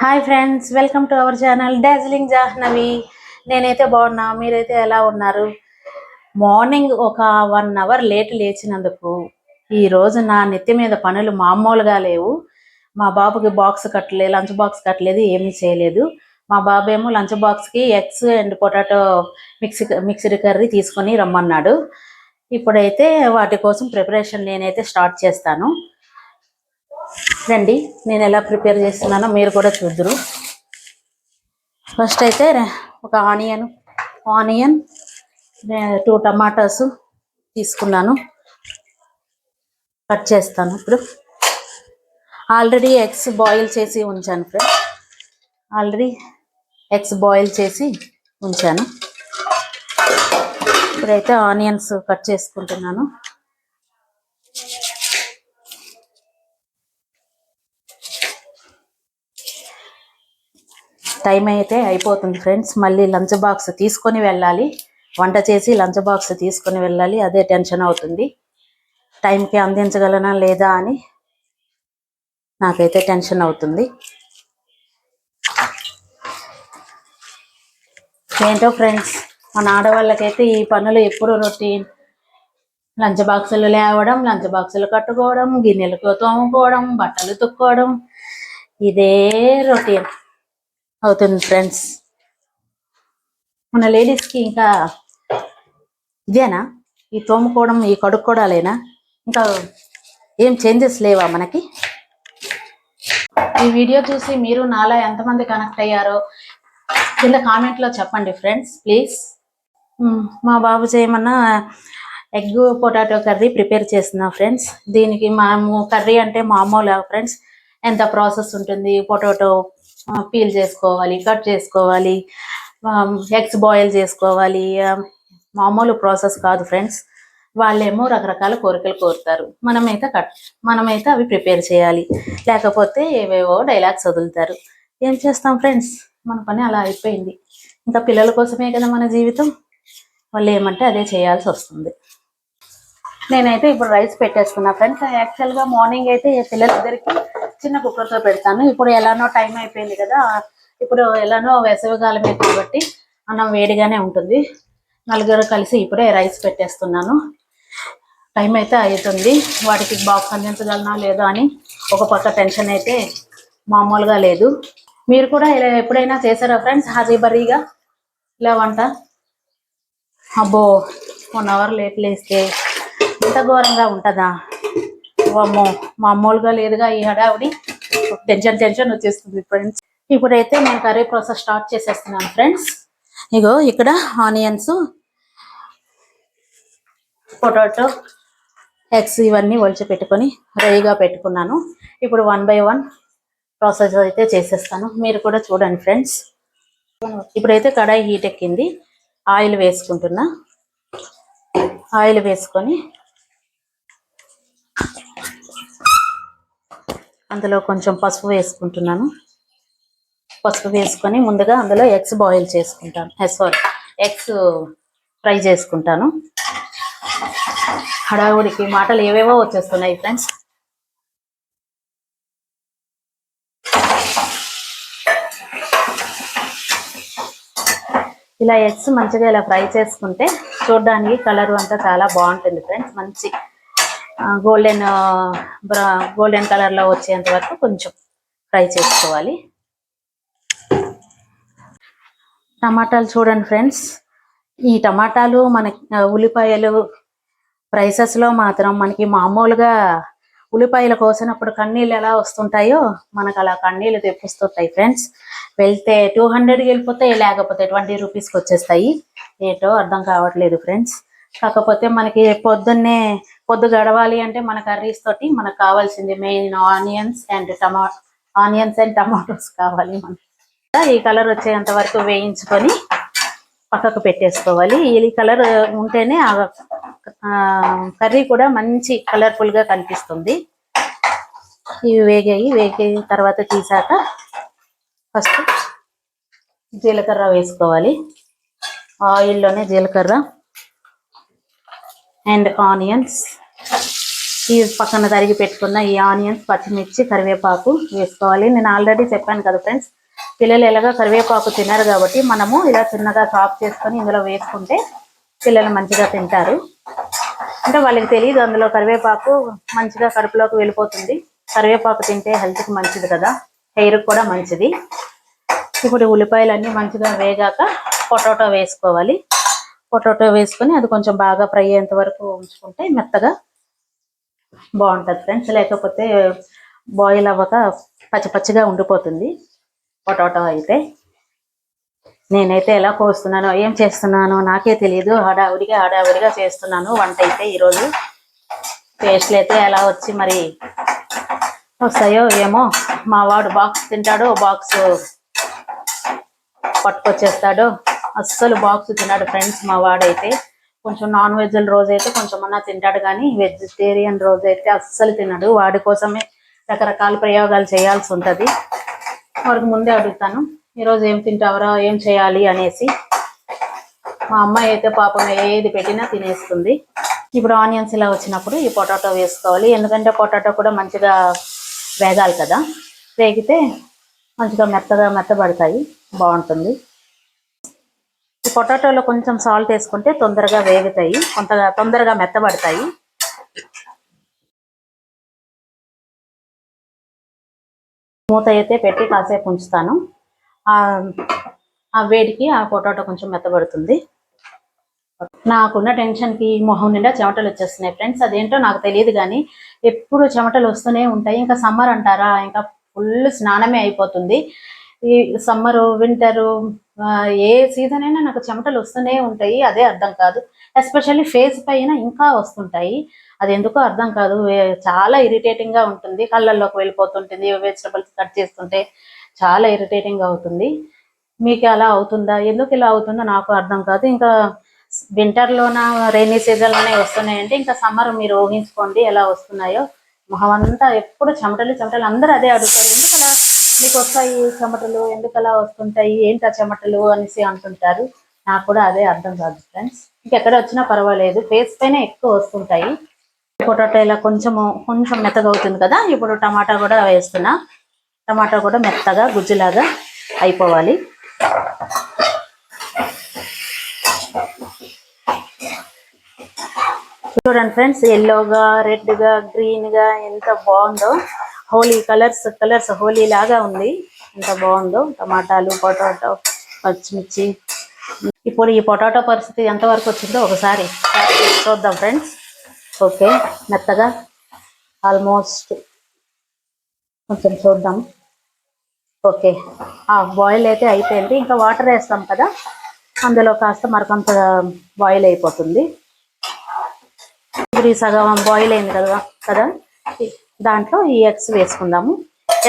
Hi friends, welcome to our channel Darjeeling Jahnavi. నేనైతే బాగున్నా, మీరైతే ఎలా ఉన్నారు? మార్నింగ్ ఒక 1 అవర్ లేట్ లేచినందుకు ఈరోజు నా నెత్తి మీద పనులు మామూలుగా లేవు. మా బాబుకి బాక్స్ కట్టలేదు, లంచ్ బాక్స్ కట్టలేదు, ఏమీ చేయలేదు. మా బాబు ఏమో లంచ్ బాక్స్కి eggs and potato mixed curry తీసుకొని రమ్మన్నాడు. ఇప్పుడైతే వాటి కోసం ప్రిపరేషన్ నేనైతే స్టార్ట్ చేస్తాను. రండి, నేను ఎలా ప్రిపేర్ చేస్తున్నానో మీరు కూడా చూద్దురు. ఫస్ట్ అయితే ఒక ఆనియన్ 2 టమాటాస్ తీసుకున్నాను, కట్ చేస్తాను. ఇప్పుడు ఆల్రెడీ ఎగ్స్ బాయిల్ చేసి ఉంచాను ఫ్రెండ్స్, ఇప్పుడైతే ఆనియన్స్ కట్ చేసుకుంటున్నాను. టైం అయితే అయిపోతుంది ఫ్రెండ్స్, మళ్ళీ లంచ్ బాక్స్ తీసుకొని వెళ్ళాలి. వంట చేసి లంచ్ బాక్స్ తీసుకొని వెళ్ళాలి, అదే టెన్షన్ అవుతుంది. టైంకి అందించగలనా లేదా అని నాకైతే టెన్షన్ అవుతుంది. ఏంటో ఫ్రెండ్స్, మన ఆడవాళ్ళకైతే ఈ పనులు ఎప్పుడు రొటీన్. లంచ్ బాక్సులు లేవడం, లంచ్ బాక్సులు కట్టుకోవడం, గిన్నెలకు తోముకోవడం, బట్టలు తుక్కోవడం, ఇదే రొటీన్ అవుతుంది ఫ్రెండ్స్. మన లేడీస్కి ఇంకా ఇదేనా? ఈ తోముకోవడం, ఈ కడుక్కోవడాలేనా? ఇంకా ఏం చేంజెస్ లేవా మనకి? ఈ వీడియో చూసి మీరు నాలా ఎంతమంది కనెక్ట్ అయ్యారో కింద కామెంట్లో చెప్పండి ఫ్రెండ్స్, ప్లీజ్. మా బాబు చేయమన్నా ఎగ్ పొటాటో కర్రీ ప్రిపేర్ చేస్తున్నా ఫ్రెండ్స్. దీనికి మేము కర్రీ అంటే మామూలు ఫ్రెండ్స్, ఎంత ప్రాసెస్ ఉంటుంది. పొటాటో పీల్ చేసుకోవాలి, కట్ చేసుకోవాలి, ఎగ్స్ బాయిల్ చేసుకోవాలి. మామూలు ప్రాసెస్ కాదు ఫ్రెండ్స్. వాళ్ళేమో రకరకాల కోరికలు కోరుతారు, మనమైతే అవి ప్రిపేర్ చేయాలి. లేకపోతే ఏవేవో డైలాగ్స్ వదులుతారు. ఏం చేస్తాం ఫ్రెండ్స్, మన పని అలా అయిపోయింది. ఇంకా పిల్లల కోసమే కదా మన జీవితం, వాళ్ళు ఏమంటే అదే చేయాల్సి వస్తుంది. నేనైతే ఇప్పుడు రైస్ పెట్టేస్తున్నా ఫ్రెండ్స్. యాక్చువల్గా మార్నింగ్ అయితే పిల్లలిద్దరికి చిన్న కుక్కర్తో పెడతాను. ఇప్పుడు ఎలానో టైం అయిపోయింది కదా, ఇప్పుడు ఎలానో వేసవికాలమే కాబట్టి అన్నం వేడిగానే ఉంటుంది. నలుగురు కలిసి ఇప్పుడే రైస్ పెట్టేస్తున్నాను. టైం అయితే అవుతుంది, వాటికి బాక్స్ అందించగలనా లేదా అని ఒక పక్క టెన్షన్ అయితే మామూలుగా లేదు. మీరు కూడా ఇలా ఎప్పుడైనా చేశారా ఫ్రెండ్స్, హాజీబరీగా ఇలా వంట? అబ్బో, 1 అవర్ లేట్ లేస్తే ఇంత ఘోరంగా ఉంటుందా? అమ్మో, మామూలుగా లేదుగా ఈ హడావుడి. టెన్షన్ వచ్చేస్తుంది ఫ్రెండ్స్. ఇప్పుడైతే నేను కర్రీ ప్రాసెస్ స్టార్ట్ చేసేస్తున్నాను ఫ్రెండ్స్. ఇగో ఇక్కడ ఆనియన్స్, పొటాటో, ఎగ్స్ ఇవన్నీ ఒలిచి పెట్టుకొని రెడీగా పెట్టుకున్నాను. ఇప్పుడు 1 బై 1 ప్రాసెస్ అయితే చేసేస్తాను, మీరు కూడా చూడండి ఫ్రెండ్స్. ఇప్పుడైతే కడాయి హీట్ ఎక్కింది, ఆయిల్ వేసుకుంటున్నా. ఆయిల్ వేసుకొని అందులో కొంచెం పసుపు వేసుకుంటున్నాను. పసుపు వేసుకొని ముందుగా అందులో ఎగ్స్ బాయిల్ చేసుకుంటాను, ఎగ్స్ ఫ్రై చేసుకుంటాను. హడావుడికి మాటలు ఏవేవో వచ్చేస్తున్నాయి ఫ్రెండ్స్. ఇలా ఎగ్స్ మంచిగా ఇలా ఫ్రై చేసుకుంటే చూడడానికి కలర్ అంతా చాలా బాగుంటుంది ఫ్రెండ్స్. మంచి గోల్డెన్ కలర్లో వచ్చేంత వరకు కొంచెం ఫ్రై చేసుకోవాలి. టమాటాలు చూడండి ఫ్రెండ్స్, ఈ టమాటాలు మనకి ఉల్లిపాయలు ప్రైసెస్లో మాత్రం మనకి మామూలుగా ఉల్లిపాయలు కోసినప్పుడు కన్నీళ్ళు ఎలా వస్తుంటాయో మనకు అలా కన్నీళ్ళు తెప్పిస్తుంటాయి ఫ్రెండ్స్. వెళ్తే 200కి వెళ్ళిపోతాయి, లేకపోతే 20 రూపీస్కి వచ్చేస్తాయి. ఏంటో అర్థం కావట్లేదు ఫ్రెండ్స్. కాకపోతే మనకి పొద్దు గడవాలి అంటే మన కర్రీస్ తోటి మనకు కావాల్సింది మెయిన్ ఆనియన్స్ అండ్ టమాటోస్ కావాలి. మనకి ఈ కలర్ వచ్చేంత వరకు వేయించుకొని పక్కకు పెట్టేసుకోవాలి. ఈ కలర్ ఉంటేనే కర్రీ కూడా మంచి కలర్ఫుల్గా కనిపిస్తుంది. ఇవి వేగిన తర్వాత తీసాక ఫస్ట్ జీలకర్ర వేసుకోవాలి. ఆయిల్లోనే జీలకర్ర అండ్ ఆనియన్స్ ఈ పక్కన తరిగి పెట్టుకున్న ఈ ఆనియన్స్, పచ్చిమిర్చి, కరివేపాకు వేసుకోవాలి. నేను ఆల్రెడీ చెప్పాను కదా ఫ్రెండ్స్, పిల్లలు ఎలాగో కరివేపాకు తినరు కాబట్టి మనము ఇలా చిన్నగా చాప్ చేసుకొని ఇందులో వేసుకుంటే పిల్లలు మంచిగా తింటారు. అంటే వాళ్ళకి తెలియదు అందులో కరివేపాకు మంచిగా కడుపులోకి వెళ్ళిపోతుంది. కరివేపాకు తింటే హెల్త్కి మంచిది కదా, హెయిర్కి కూడా మంచిది. ఇప్పుడు ఉల్లిపాయలన్నీ మంచిగా వేగాక పొటాటో వేసుకోవాలి. పొటాటో వేసుకొని అది కొంచెం బాగా ఫ్రై అయ్యేంత వరకు ఉంచుకుంటే మెత్తగా బాగుంటుంది ఫ్రెండ్స్. లేకపోతే బాయిల్ అవ్వక పచ్చి పచ్చిగా ఉండిపోతుంది పొటాటో అయితే. నేనైతే ఎలా కోస్తున్నానో ఏం చేస్తున్నానో నాకే తెలియదు. హడావిడిగా చేస్తున్నాను వంట అయితే. ఈరోజు టేస్ట్లు అయితే ఎలా వచ్చి మరి వస్తాయో ఏమో. మా వాడు బాక్స్ తింటాడో, బాక్స్ పట్టుకొచ్చేస్తాడో. అస్సలు బాక్స్ తిన్నాడు ఫ్రెండ్స్ మా వాడైతే. కొంచెం నాన్ వెజ్ రోజైతే కొంచెం అన్నా తింటాడు, కానీ వెజిటేరియన్ రోజైతే అస్సలు తిన్నాడు. వాడి కోసమే రకరకాల ప్రయోగాలు చేయాల్సి ఉంటుంది. వాడికి ముందే అడుగుతాను, ఈరోజు ఏం తింటావరా, ఏం చేయాలి అనేసి. మా అమ్మాయి అయితే పాపం ఏది పెట్టినా తినేస్తుంది. ఇప్పుడు ఆనియన్స్ ఇలా వచ్చినప్పుడు ఈ పొటాటో వేసుకోవాలి. ఎందుకంటే పొటాటో కూడా మంచిగా వేగాలి కదా, వేగితే మంచిగా మెత్తబడతాయి, బాగుంటుంది. ఈ పొటాటోలో కొంచెం సాల్ట్ వేసుకుంటే తొందరగా వేగుతాయి, తొందరగా మెత్తబడతాయి. మూత అయితే పెట్టి కాసేపు ఉంచుతాను. ఆ వేడికి ఆ పొటాటో కొంచెం మెత్తబడుతుంది. నాకున్న టెన్షన్కి మొహం నిండా చెమటలు వచ్చేస్తున్నాయి ఫ్రెండ్స్. అదేంటో నాకు తెలియదు, కానీ ఎప్పుడు చెమటలు వస్తూనే ఉంటాయి. ఇంకా సమ్మర్ అంటారా, ఇంకా ఫుల్ స్నానమే అయిపోతుంది. ఈ సమ్మరు, వింటరు, ఏ సీజన్ అయినా నాకు చెమటలు వస్తూనే ఉంటాయి. అదే అర్థం కాదు. ఎస్పెషల్లీ ఫేస్ పైన ఇంకా వస్తుంటాయి. అది ఎందుకో అర్థం కాదు. చాలా ఇరిటేటింగ్గా ఉంటుంది, కళ్ళల్లోకి వెళ్ళిపోతుంటుంది. వెజిటబుల్స్ కట్ చేస్తుంటే చాలా ఇరిటేటింగ్గా అవుతుంది. మీకు అలా అవుతుందా? ఎందుకు ఇలా అవుతుందో నాకు అర్థం కాదు. ఇంకా వింటర్లోన, రైనీ సీజన్లోనే వస్తున్నాయంటే ఇంకా సమ్మర్ మీరు ఊహించుకోండి ఎలా వస్తున్నాయో. మొహం అంతా ఎప్పుడు చెమటలు. అందరూ అదే అడుగుతారు, ఎందుకు అలా మీకు వస్తాయి చెమటలు, ఎందుకు అలా వస్తుంటాయి, ఏంటి ఆ చెమటలు అనేసి అంటుంటారు. నాకు కూడా అదే అర్థం కాదు ఫ్రెండ్స్. ఇంకెక్కడ వచ్చినా పర్వాలేదు, ఫేస్ పైన ఎక్కువ వస్తుంటాయి. పొటాటో ఇలా కొంచెం మెత్తగా అవుతుంది కదా. ఇప్పుడు టమాటా కూడా వేస్తున్నా. టమాటా కూడా మెత్తగా గుజ్జులాగా అయిపోవాలి. చూడండి ఫ్రెండ్స్, ఎల్లోగా, రెడ్గా, గ్రీన్గా ఎంత బాగుందో. హోలీ కలర్స్ హోలీ లాగా ఉంది. ఎంత బాగుందో టమాటాలు, పొటాటో, పచ్చిమిర్చి. ఇప్పుడు ఈ పొటాటో పరిస్థితి ఎంతవరకు వచ్చిందో ఒకసారి చూద్దాం ఫ్రెండ్స్. ఓకే, మెత్తగా ఆల్మోస్ట్ కొంచెం చూద్దాం. ఓకే, బాయిల్ అయితే అయిపోయింది. ఇంకా వాటర్ వేస్తాం కదా, అందులో కాస్త మరికొంత బాయిల్ అయిపోతుంది. ఇప్పుడు ఈ సగం బాయిల్ అయింది కదా, దాంట్లో ఈ ఎగ్స్ వేసుకుందాము.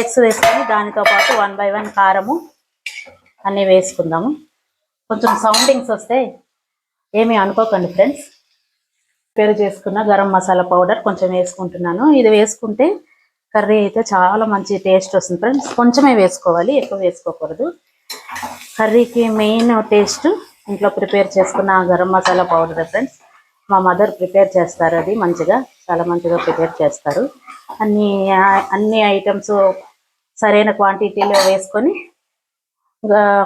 ఎగ్స్ వేసుకొని దానితో పాటు 1 by 1 కారము అన్నీ వేసుకుందాము. కొంచెం సౌండింగ్స్ వస్తే ఏమీ అనుకోకండి ఫ్రెండ్స్. ప్రిపేర్ చేసుకున్న గరం మసాలా పౌడర్ కొంచెం వేసుకుంటున్నాను. ఇది వేసుకుంటే కర్రీ అయితే చాలా మంచి టేస్ట్ వస్తుంది ఫ్రెండ్స్. కొంచెమే వేసుకోవాలి, ఎక్కువ వేసుకోకూడదు. కర్రీకి మెయిన్ టేస్ట్ ఇంట్లో ప్రిపేర్ చేసుకున్న గరం మసాలా పౌడర్ ఫ్రెండ్స్. మా మదర్ ప్రిపేర్ చేస్తారు, అది చాలా మంచిగా ప్రిపేర్ చేస్తారు. అన్ని ఐటమ్స్ సరైన క్వాంటిటీలో వేసుకొని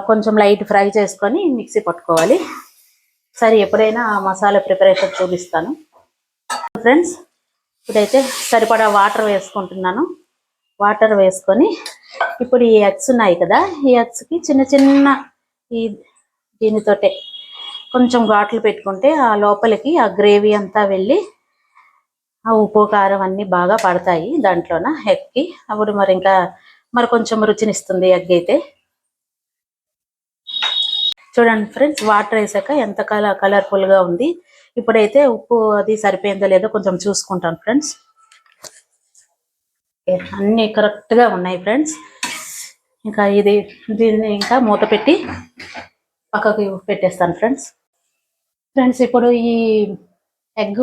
కొంచెం లైట్ ఫ్రై చేసుకొని మిక్సీ పట్టుకోవాలి. సరే, ఎప్పుడైనా మసాలా ప్రిపరేషన్ చూపిస్తాను ఫ్రెండ్స్. ఇప్పుడైతే సరిపడా వాటర్ వేసుకుంటున్నాను. వాటర్ వేసుకొని ఇప్పుడు ఈ ఎగ్స్ ఉన్నాయి కదా, ఈ ఎగ్స్కి చిన్న దీనితోటే కొంచెం ఘాట్లు పెట్టుకుంటే ఆ లోపలికి ఆ గ్రేవీ అంతా వెళ్ళి ఆ ఉప్పు కారం అన్నీ బాగా పడతాయి దాంట్లోన ఎగ్కి. అప్పుడు మరి కొంచెం రుచినిస్తుంది ఎగ్ అయితే. చూడండి ఫ్రెండ్స్, వాటర్ వేసాక ఎంత కలర్ఫుల్గా ఉంది. ఇప్పుడైతే ఉప్పు అది సరిపోయిందో లేదో కొంచెం చూసుకుంటాను ఫ్రెండ్స్. అన్నీ కరెక్ట్గా ఉన్నాయి ఫ్రెండ్స్. ఇంకా దీన్ని ఇంకా మూత పెట్టి పక్కకి పెట్టేస్తాను ఫ్రెండ్స్. ఇప్పుడు ఈ ఎగ్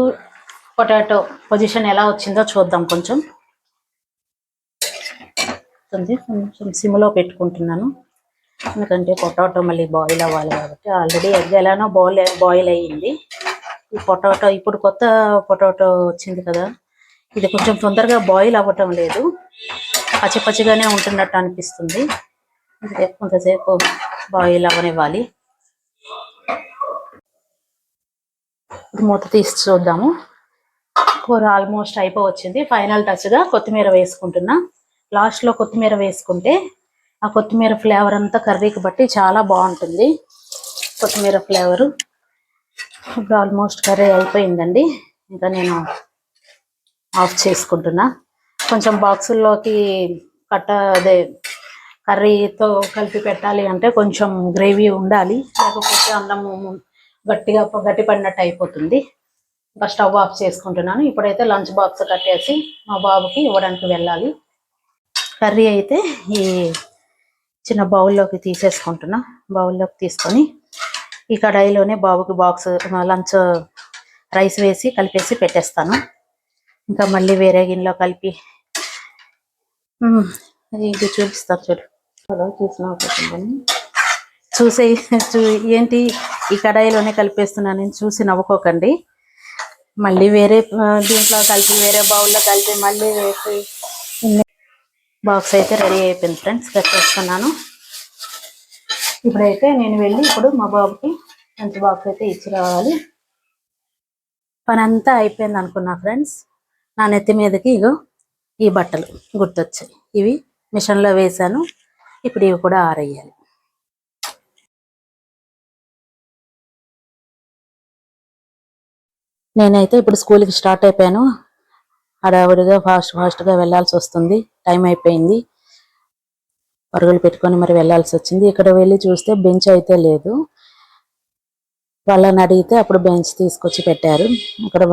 పొటాటో పొజిషన్ ఎలా వచ్చిందో చూద్దాం. కొంచెం సిమ్లో పెట్టుకుంటున్నాను, ఎందుకంటే పొటాటో మళ్ళీ బాయిల్ అవ్వాలి కాబట్టి. ఆల్రెడీ ఎగ్ ఎలానో బాయిల్ అయ్యింది. ఈ పొటాటో ఇప్పుడు కొత్త పొటాటో వచ్చింది కదా, ఇది కొంచెం తొందరగా బాయిల్ అవ్వటం లేదు, పచ్చి పచ్చిగానే ఉంటున్నట్టు అనిపిస్తుంది. కొంతసేపు బాయిల్ అవ్వనివ్వాలి. మూత తీసి చూద్దాము. కూర ఆల్మోస్ట్ అయిపోవచ్చింది. ఫైనల్ టచ్గా కొత్తిమీర వేసుకుంటున్నా. లాస్ట్లో కొత్తిమీర వేసుకుంటే ఆ కొత్తిమీర ఫ్లేవర్ అంతా కర్రీకి బట్టి చాలా బాగుంటుంది. కొత్తిమీర ఫ్లేవరు. ఇప్పుడు ఆల్మోస్ట్ కర్రీ అయిపోయిందండి. ఇంకా నేను ఆఫ్ చేసుకుంటున్నా. కొంచెం బాక్సుల్లోకి అదే కర్రీతో కలిపి పెట్టాలి అంటే కొంచెం గ్రేవీ ఉండాలి, లేకపోతే అన్నము గట్టి పడినట్టు అయిపోతుంది. ఇంకా స్టవ్ ఆఫ్ చేసుకుంటున్నాను. ఇప్పుడైతే లంచ్ బాక్స్ కట్టేసి మా బాబుకి ఇవ్వడానికి వెళ్ళాలి. కర్రీ అయితే ఈ చిన్న బౌల్లోకి తీసేసుకుంటున్నా. బౌల్లోకి తీసుకొని ఈ కడాయిలోనే బాబుకి లంచ్ రైస్ వేసి కలిపేసి పెట్టేస్తాను. ఇంకా మళ్ళీ వేరే గిన్నెలో కలిపి ఇది చూపిస్తాను చూడు. అలా చూసే ఏంటి ఈ కడాయిలోనే కలిపేస్తున్నాను చూసి నవ్వుకోకండి. మళ్ళీ వేరే దీంట్లో కలిపి వేరే బౌల్లో కలిపి మళ్ళీ వేసి బాక్స్ అయితే రెడీ అయిపోయింది ఫ్రెండ్స్. కట్టేస్తున్నాను. ఇప్పుడైతే నేను వెళ్ళి ఇప్పుడు మా బాబుకి లంచ్ బాక్స్ అయితే ఇచ్చి రావాలి. పని అంతా అయిపోయింది అనుకున్నా ఫ్రెండ్స్. నా నెత్తి మీదకి ఇగో ఈ బట్టలు గుర్తొచ్చాయి. ఇవి మిషన్లో వేసాను. ఇప్పుడు ఇవి కూడా ఆరేయాలి. నేనైతే ఇప్పుడు స్కూల్కి స్టార్ట్ అయిపోయాను. హడావుడిగా ఫాస్ట్గా వెళ్ళాల్సి వస్తుంది. టైం అయిపోయింది. పరుగులు పెట్టుకొని మరి వెళ్ళాల్సి వచ్చింది. ఇక్కడ వెళ్ళి చూస్తే బెంచ్ అయితే లేదు. వాళ్ళని అడిగితే అప్పుడు బెంచ్ తీసుకొచ్చి పెట్టారు. అక్కడ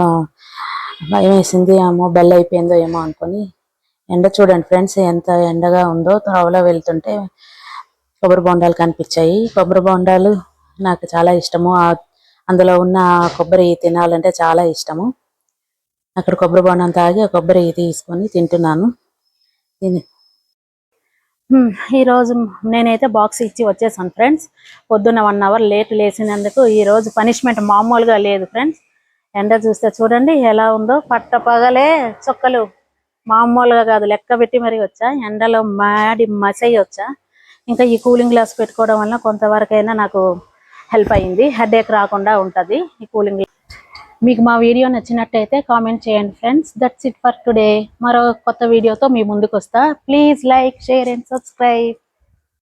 భయం వేసింది. ఏమో బెల్ అయిపోయిందో ఏమో అనుకొని. ఎండ చూడండి ఫ్రెండ్స్ ఎంత ఎండగా ఉందో. త్రోవలో వెళ్తుంటే కొబ్బరి బొండాలు కనిపించాయి. కొబ్బరి బొండాలు నాకు చాలా ఇష్టము. అందులో ఉన్న కొబ్బరి తినాలంటే చాలా ఇష్టము. అక్కడ కొబ్బరి బొండం తాగి కొబ్బరి తీసుకొని తింటున్నాను. ఈరోజు నేనైతే బాక్స్ ఇచ్చి వచ్చేసాను ఫ్రెండ్స్. పొద్దున్న 1 అవర్ లేట్ లేసినందుకు ఈరోజు పనిష్మెంట్ మామూలుగా లేదు ఫ్రెండ్స్. ఎండ చూస్తే చూడండి ఎలా ఉందో. పట్ట పగలే చుక్కలు మామూలుగా కాదు, లెక్క పెట్టి మరీ వచ్చా. ఎండలో మాడి మసై వచ్చా. ఇంకా ఈ కూలింగ్ గ్లాస్ పెట్టుకోవడం వల్ల కొంతవరకైనా నాకు హెల్ప్ అయింది. హెడేక్ రాకుండా ఉంటుంది ఈ కూలింగ్. మీకు మా వీడియో నచ్చినట్టయితే కామెంట్ చేయండి friends. That's it for today. మరో కొత్త వీడియోతో మీ ముందుకు వస్తా. Please like, share and subscribe.